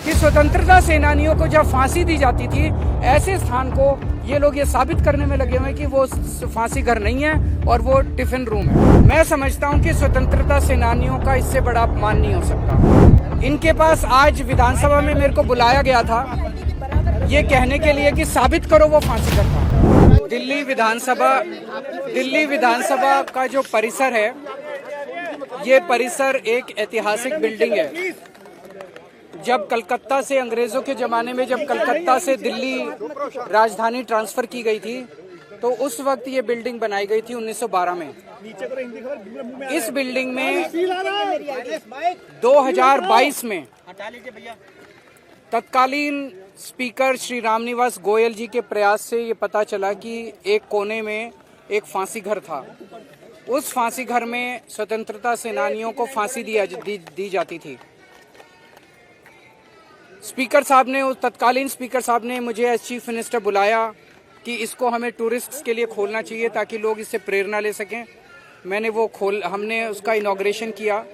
कि स्वतंत्रता सेनानियों को जब फांसी दी जाती थी, ऐसे स्थान को ये लोग ये साबित करने में लगे हुए हैं कि वो फांसी घर नहीं है और वो टिफिन रूम है। मैं समझता हूं कि स्वतंत्रता सेनानियों का इससे बड़ा अपमान नहीं हो सकता। इनके पास आज विधानसभा में मेरे को बुलाया गया था ये कहने के लिए कि साबित करो वो फांसी घर था। दिल्ली विधानसभा का जो परिसर है, ये परिसर एक ऐतिहासिक बिल्डिंग है। जब कलकत्ता से अंग्रेजों के जमाने में जब कलकत्ता से दिल्ली राजधानी ट्रांसफर की गई थी, तो उस वक्त ये बिल्डिंग बनाई गई थी 1912 में। इस बिल्डिंग में 2022 में तत्कालीन स्पीकर श्री रामनिवास गोयल जी के प्रयास से ये पता चला कि एक कोने में एक फांसी घर था। उस फांसी घर में स्वतंत्रता सेनानियों को फांसी दी जाती थी। तत्कालीन स्पीकर साहब ने मुझे एज चीफ मिनिस्टर बुलाया कि इसको हमें टूरिस्ट्स के लिए खोलना चाहिए ताकि लोग इससे प्रेरणा ले सकें। हमने उसका इनॉग्रेशन किया।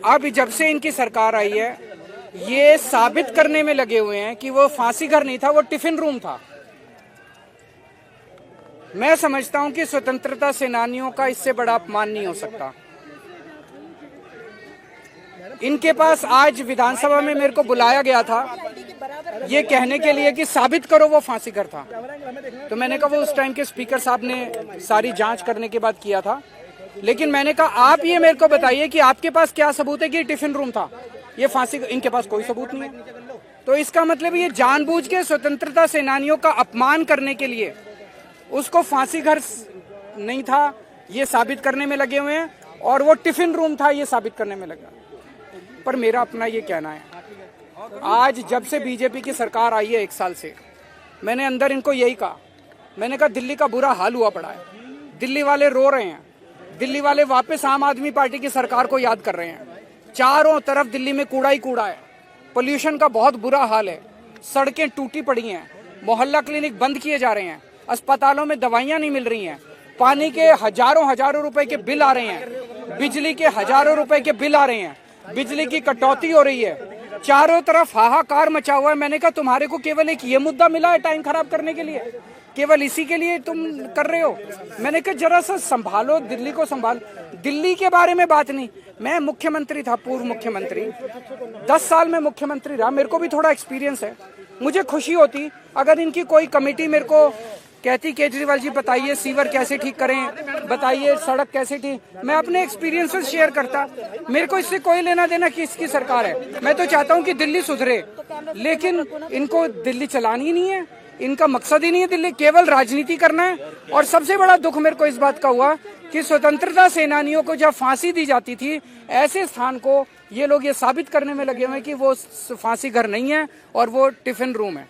अब जब से इनकी सरकार आई है, ये साबित करने में लगे हुए हैं कि वो फांसी घर नहीं था, वो टिफिन रूम था। मैं समझता हूं कि स्वतंत्रता सेनानियों का इससे बड़ा अपमान नहीं हो सकता। इनके पास आज विधानसभा में मेरे को बुलाया गया था ये कहने के लिए कि साबित करो वो फांसी घर था। तो मैंने कहा वो उस टाइम के स्पीकर साहब ने सारी जांच करने के बाद किया था, लेकिन मैंने कहा आप ये मेरे को बताइए कि आपके पास क्या सबूत है कि टिफिन रूम था, ये फांसी। इनके पास कोई सबूत नहीं है। तो इसका मतलब ये जानबूझ के स्वतंत्रता सेनानियों का अपमान करने के लिए उसको फांसी घर नहीं था ये साबित करने में लगे हुए हैं, और वो टिफिन रूम था ये साबित करने में लगा। पर मेरा अपना ये कहना है, आज जब से बीजेपी की सरकार आई है 1 साल से, मैंने अंदर इनको यही कहा। मैंने कहा दिल्ली का बुरा हाल हुआ पड़ा है, दिल्ली वाले रो रहे हैं, दिल्ली वाले वापस आम आदमी पार्टी की सरकार को याद कर रहे हैं। चारों तरफ दिल्ली में कूड़ा ही कूड़ा है, पोल्यूशन का बहुत बुरा हाल है, सड़कें टूटी पड़ी हैं, मोहल्ला क्लिनिक बंद किए जा रहे हैं, अस्पतालों में दवाइयां नहीं मिल रही हैं, पानी के हजारों रुपए के बिल आ रहे हैं, बिजली के हजारों रुपए के बिल आ रहे हैं, बिजली की कटौती हो रही है, चारों तरफ हाहाकार मचा हुआ है। मैंने कहा तुम्हारे को केवल एक ये मुद्दा मिला है टाइम खराब करने के लिए, केवल इसी के लिए तुम कर रहे हो। मैंने कहा जरा सा संभालो, दिल्ली को संभालो। दिल्ली के बारे में बात नहीं, मैं मुख्यमंत्री था, पूर्व मुख्यमंत्री, 10 साल में मुख्यमंत्री रहा, मेरे को भी थोड़ा एक्सपीरियंस है। मुझे खुशी होती अगर इनकी कोई कमेटी मेरे को कहती केजरीवाल जी बताइए सीवर कैसे ठीक करें, बताइए सड़क कैसे ठीक, मैं अपने एक्सपीरियंसेस शेयर करता। मेरे को इससे कोई लेना देना किसकी सरकार है। मैं तो चाहता हूं कि दिल्ली सुधरे, लेकिन इनको दिल्ली चलानी नहीं है, इनका मकसद ही नहीं है दिल्ली, केवल राजनीति करना है। और सबसे बड़ा दुख मेरे को इस बात का हुआ कि स्वतंत्रता सेनानियों को जब फांसी दी जाती थी, ऐसे स्थान को ये लोग ये साबित करने में लगे हुए हैं कि वो फांसी घर नहीं है और वो टिफिन रूम है।